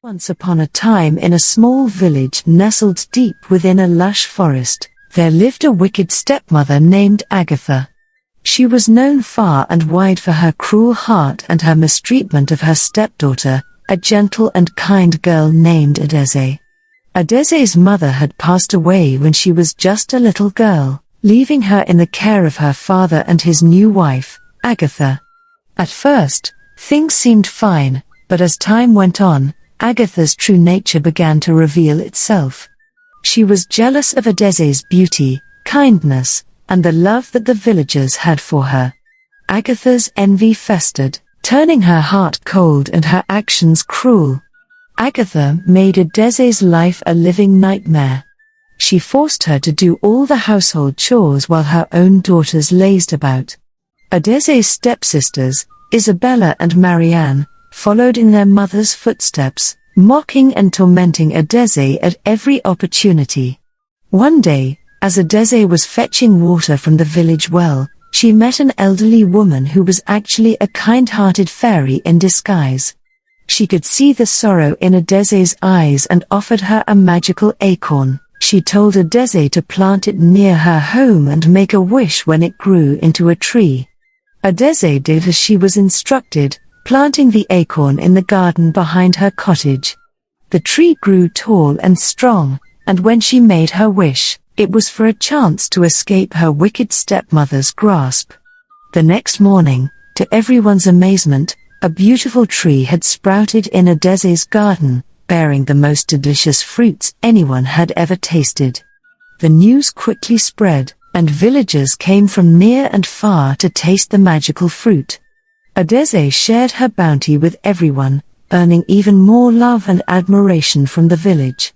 Once upon a time, in a small village nestled deep within a lush forest, there lived a wicked stepmother named Agatha. She was known far and wide for her cruel heart and her mistreatment of her stepdaughter, a gentle and kind girl named Adaeze. Adaeze's mother had passed away when she was just a little girl, leaving her in the care of her father and his new wife, Agatha. At first, things seemed fine, but as time went on, Agatha's true nature began to reveal itself. She was jealous of Adaeze's beauty, kindness, and the love that the villagers had for her. Agatha's envy festered, turning her heart cold and her actions cruel. Agatha made Adaeze's life a living nightmare. She forced her to do all the household chores while her own daughters lazed about. Adaeze's stepsisters, Isabella and Marianne, followed in their mother's footsteps, mocking and tormenting Adaeze at every opportunity. One day, as Adaeze was fetching water from the village well, she met an elderly woman who was actually a kind-hearted fairy in disguise. She could see the sorrow in Adaeze's eyes and offered her a magical acorn. She told Adaeze to plant it near her home and make a wish when it grew into a tree. Adaeze did as she was instructed, planting the acorn in the garden behind her cottage. The tree grew tall and strong, and when she made her wish, it was for a chance to escape her wicked stepmother's grasp. The next morning, to everyone's amazement, a beautiful tree had sprouted in Adaeze's garden, bearing the most delicious fruits anyone had ever tasted. The news quickly spread, and villagers came from near and far to taste the magical fruit. Adaeze shared her bounty with everyone, earning even more love and admiration from the village.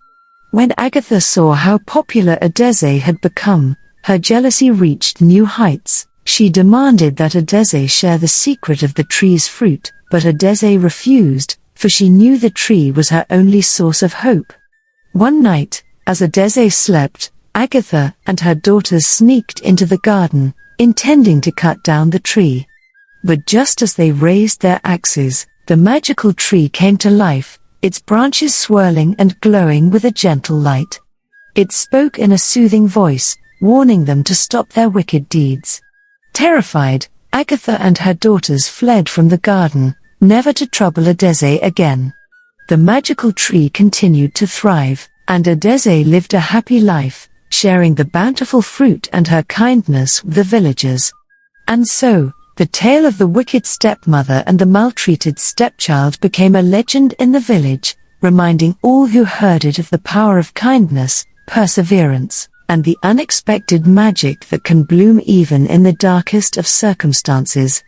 When Agatha saw how popular Adaeze had become, her jealousy reached new heights. She demanded that Adaeze share the secret of the tree's fruit, but Adaeze refused, for she knew the tree was her only source of hope. One night, as Adaeze slept, Agatha and her daughters sneaked into the garden, intending to cut down the tree. But just as they raised their axes, the magical tree came to life, its branches swirling and glowing with a gentle light. It spoke in a soothing voice, warning them to stop their wicked deeds. Terrified, Agatha and her daughters fled from the garden, never to trouble Adaeze again. The magical tree continued to thrive, and Adaeze lived a happy life, sharing the bountiful fruit and her kindness with the villagers. And so, the tale of the wicked stepmother and the maltreated stepchild became a legend in the village, reminding all who heard it of the power of kindness, perseverance, and the unexpected magic that can bloom even in the darkest of circumstances.